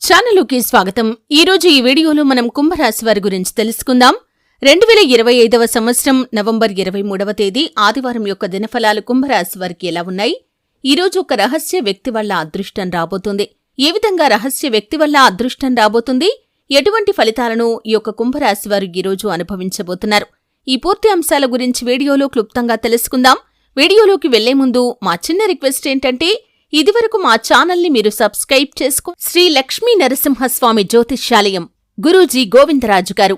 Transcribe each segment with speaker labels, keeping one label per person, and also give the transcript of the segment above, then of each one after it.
Speaker 1: ఛానలుకి స్వాగతం. ఈరోజు ఈ వీడియోలో మనం కుంభరాశి వారి గురించి తెలుసుకుందాం. 2025వ సంవత్సరం నవంబర్ 23వ తేదీ ఆదివారం యొక్క దినఫలాలు కుంభరాశి వారికి ఎలా ఉన్నాయి? ఈరోజు ఒక రహస్య వ్యక్తి వల్ల అదృష్టం రాబోతుంది. ఏ విధంగా రహస్య వ్యక్తి వల్ల అదృష్టం రాబోతుంది? ఎటువంటి ఫలితాలను ఈ యొక్క కుంభరాశి వారు ఈరోజు అనుభవించబోతున్నారు? ఈ పూర్తి అంశాల గురించి వీడియోలో క్లుప్తంగా తెలుసుకుందాం. వీడియోలోకి వెళ్లే ముందు మా చిన్న రిక్వెస్ట్ ఏంటంటే, ఇదివరకు మా ఛానల్ని మీరు సబ్స్క్రైబ్ చేసుకో. శ్రీ లక్ష్మీ నరసింహస్వామి జ్యోతిష్యాలయం గురూజీ గోవిందరాజు గారు.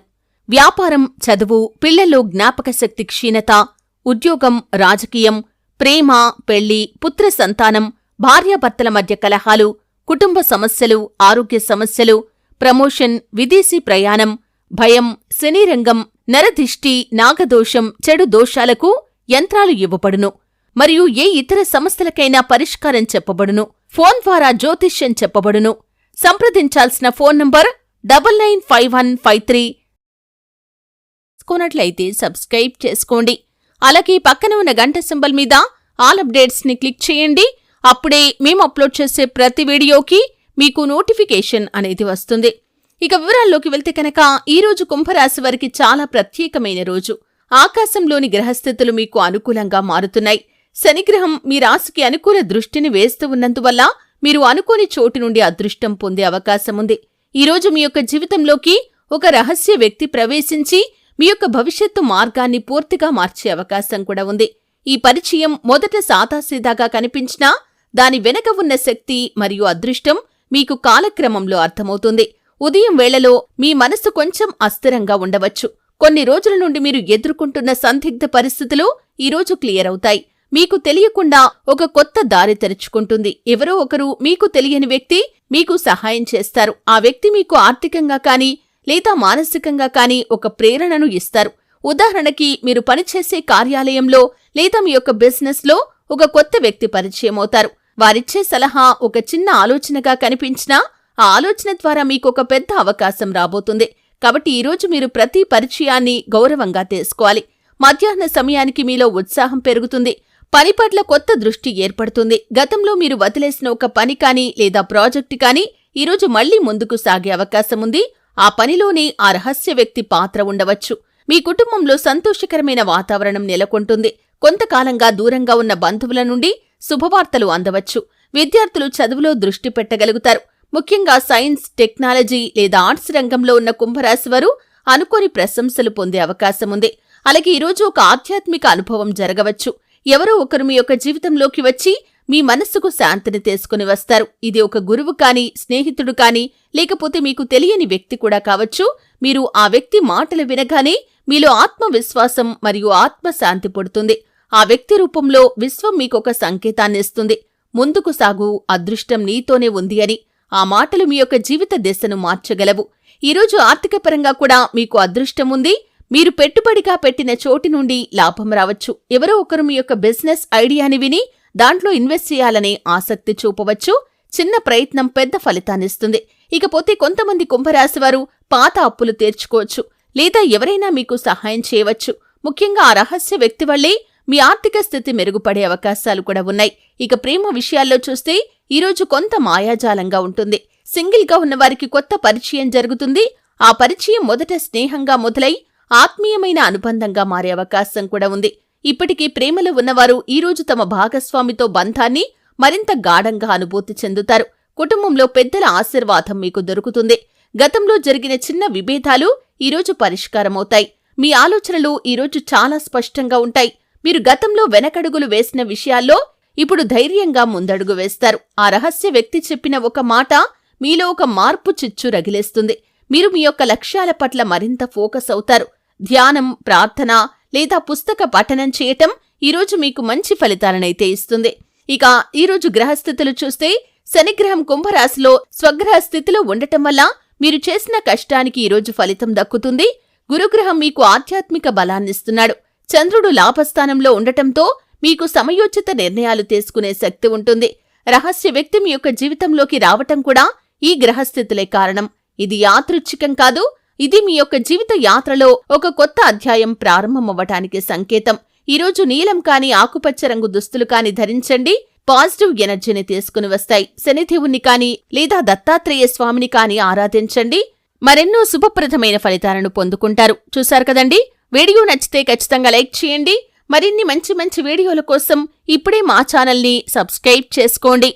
Speaker 1: వ్యాపారం, చదువు, పిల్లల్లో జ్ఞాపకశక్తి క్షీణత, ఉద్యోగం, రాజకీయం, ప్రేమ, పెళ్లి, పుత్ర సంతానం, భార్యాభర్తల మధ్య కలహాలు, కుటుంబ సమస్యలు, ఆరోగ్య సమస్యలు, ప్రమోషన్, విదేశీ ప్రయాణం, భయం, శనిరంగం, నరదిష్టి, నాగదోషం, చెడు దోషాలకు యంత్రాలు ఇవ్వబడును. మరియు ఏ ఇతర సమస్యలకైనా పరిష్కారం చెప్పబడును. ఫోన్ ద్వారా జ్యోతిష్యం చెప్పబడును. సంప్రదించాల్సిన ఫోన్ నంబర్ 995153. చేసుకున్నట్లయితే సబ్స్క్రైబ్ చేసుకోండి. అలాగే పక్కన ఉన్న గంట సింబల్ మీద ఆల్ అప్డేట్స్ ని క్లిక్ చేయండి. అప్పుడే మేము అప్లోడ్ చేసే ప్రతి వీడియోకి మీకు నోటిఫికేషన్ అనేది వస్తుంది. ఇక వివరాల్లోకి వెళ్తే కనుక, ఈరోజు కుంభరాశి వారికి చాలా ప్రత్యేకమైన రోజు. ఆకాశంలోని గ్రహస్థితులు మీకు అనుకూలంగా మారుతున్నాయి. శనిగ్రహం మీ రాశికి అనుకూల దృష్టిని వేస్తూ ఉన్నందువల్ల మీరు అనుకోని చోటు నుండి అదృష్టం పొందే అవకాశముంది. ఈరోజు మీ యొక్క జీవితంలోకి ఒక రహస్య వ్యక్తి ప్రవేశించి మీ యొక్క భవిష్యత్తు మార్గాన్ని పూర్తిగా మార్చే అవకాశం కూడా ఉంది. ఈ పరిచయం మొదట సాదాసీదాగా కనిపించినా దాని వెనక ఉన్న శక్తి మరియు అదృష్టం మీకు కాలక్రమంలో అర్థమవుతుంది. ఉదయం వేళలో మీ మనసు కొంచెం అస్థిరంగా ఉండవచ్చు. కొన్ని రోజుల నుండి మీరు ఎదుర్కొంటున్న సందిగ్ధ పరిస్థితులు ఈరోజు క్లియర్ అవుతాయి. మీకు తెలియకుండా ఒక కొత్త దారి తెరుచుకుంటుంది. ఎవరో ఒకరు, మీకు తెలియని వ్యక్తి మీకు సహాయం చేస్తారు. ఆ వ్యక్తి మీకు ఆర్థికంగా కానీ లేదా మానసికంగా కానీ ఒక ప్రేరణను ఇస్తారు. ఉదాహరణకి, మీరు పనిచేసే కార్యాలయంలో లేదా మీ యొక్క బిజినెస్ లో ఒక కొత్త వ్యక్తి పరిచయం అవుతారు. వారిచ్చే సలహా ఒక చిన్న ఆలోచనగా కనిపించినా ఆ ఆలోచన ద్వారా మీకు ఒక పెద్ద అవకాశం రాబోతుంది. కాబట్టి ఈరోజు మీరు ప్రతి పరిచయాన్ని గౌరవంగా తీసుకోవాలి. మధ్యాహ్న సమయానికి మీలో ఉత్సాహం పెరుగుతుంది. పని పట్ల కొత్త దృష్టి ఏర్పడుతుంది. గతంలో మీరు వదిలేసిన ఒక పని కానీ లేదా ప్రాజెక్టు కానీ ఈరోజు మళ్లీ ముందుకు సాగే అవకాశముంది. ఆ పనిలోనే ఆ రహస్య వ్యక్తి పాత్ర ఉండవచ్చు. మీ కుటుంబంలో సంతోషకరమైన వాతావరణం నెలకొంటుంది. కొంతకాలంగా దూరంగా ఉన్న బంధువుల నుండి శుభవార్తలు అందవచ్చు. విద్యార్థులు చదువులో దృష్టి పెట్టగలుగుతారు. ముఖ్యంగా సైన్స్, టెక్నాలజీ లేదా ఆర్ట్స్ రంగంలో ఉన్న కుంభరాశి వారు అనుకోని ప్రశంసలు పొందే అవకాశముంది. అలాగే ఈరోజు ఒక ఆధ్యాత్మిక అనుభవం జరగవచ్చు. ఎవరో ఒకరు మీ యొక్క జీవితంలోకి వచ్చి మీ మనస్సుకు శాంతిని తీసుకుని వస్తారు. ఇది ఒక గురువు కానీ, స్నేహితుడు కానీ, లేకపోతే మీకు తెలియని వ్యక్తి కూడా కావచ్చు. మీరు ఆ వ్యక్తి మాటలు వినగానే మీలో ఆత్మవిశ్వాసం మరియు ఆత్మశాంతి పుడుతుంది. ఆ వ్యక్తి రూపంలో విశ్వం మీకొక సంకేతాన్నిస్తుంది. ముందుకు సాగు, అదృష్టం నీతోనే ఉంది అని. ఆ మాటలు మీ యొక్క జీవిత దిశను మార్చగలవు. ఈరోజు ఆర్థికపరంగా కూడా మీకు అదృష్టముంది. మీరు పెట్టుబడిగా పెట్టిన చోటి నుండి లాభం రావచ్చు. ఎవరో ఒకరు మీ యొక్క బిజినెస్ ఐడియాని విని దాంట్లో ఇన్వెస్ట్ చేయాలనే ఆసక్తి చూపవచ్చు. చిన్న ప్రయత్నం పెద్ద ఫలితాన్నిస్తుంది. ఇకపోతే కొంతమంది కుంభరాశి వారు పాత అప్పులు తీర్చుకోవచ్చు లేదా ఎవరైనా మీకు సహాయం చేయవచ్చు. ముఖ్యంగా ఆ రహస్య వ్యక్తి వల్లే మీ ఆర్థిక స్థితి మెరుగుపడే అవకాశాలు కూడా ఉన్నాయి. ఇక ప్రేమ విషయాల్లో చూస్తే ఈరోజు కొంత మాయాజాలంగా ఉంటుంది. సింగిల్ గా ఉన్నవారికి కొత్త పరిచయం జరుగుతుంది. ఆ పరిచయం మొదట స్నేహంగా మొదలై ఆత్మీయమైన అనుబంధంగా మారే అవకాశం కూడా ఉంది. ఇప్పటికీ ప్రేమలో ఉన్నవారు ఈరోజు తమ భాగస్వామితో బంధాన్ని మరింత గాఢంగా అనుభూతి చెందుతారు. కుటుంబంలో పెద్దల ఆశీర్వాదం మీకు దొరుకుతుంది. గతంలో జరిగిన చిన్న విభేదాలు ఈరోజు పరిష్కారమవుతాయి. మీ ఆలోచనలు ఈరోజు చాలా స్పష్టంగా ఉంటాయి. మీరు గతంలో వెనకడుగులు వేసిన విషయాల్లో ఇప్పుడు ధైర్యంగా ముందడుగు వేస్తారు. ఆ రహస్య వ్యక్తి చెప్పిన ఒక మాట మీలో ఒక మార్పు చిచ్చు రగిలేస్తుంది. మీరు మీ యొక్క లక్ష్యాల పట్ల మరింత ఫోకస్ అవుతారు. ధ్యానం, ప్రార్థన లేదా పుస్తక పఠనం చేయటం ఈరోజు మీకు మంచి ఫలితాలనైతే ఇస్తుంది. ఇక ఈరోజు గ్రహస్థితులు చూస్తే, శనిగ్రహం కుంభరాశిలో స్వగ్రహ స్థితిలో ఉండటం వల్ల మీరు చేసిన కష్టానికి ఈరోజు ఫలితం దక్కుతుంది. గురుగ్రహం మీకు ఆధ్యాత్మిక బలాన్నిస్తున్నాడు. చంద్రుడు లాభస్థానంలో ఉండటంతో మీకు సమయోచిత నిర్ణయాలు తీసుకునే శక్తి ఉంటుంది. రహస్య వ్యక్తి మీ యొక్క జీవితంలోకి రావటం కూడా ఈ గ్రహస్థితులే కారణం. ఇది యాదృచ్ఛికం కాదు. ఇది మీ యొక్క జీవిత యాత్రలో ఒక కొత్త అధ్యాయం ప్రారంభమవ్వటానికి సంకేతం. ఈరోజు నీలం కాని, ఆకుపచ్చ రంగు దుస్తులు కాని ధరించండి. పాజిటివ్ ఎనర్జీని తీసుకుని వస్తాయి. శనిదేవుణ్ణి కాని లేదా దత్తాత్రేయ స్వామిని కాని ఆరాధించండి. మరెన్నో శుభప్రదమైన ఫలితాలను పొందుకుంటారు. చూశారు కదండి. వీడియో నచ్చితే ఖచ్చితంగా లైక్ చేయండి. మరిన్ని మంచి మంచి వీడియోల కోసం ఇప్పుడే మా ఛానల్ని సబ్స్క్రైబ్ చేసుకోండి.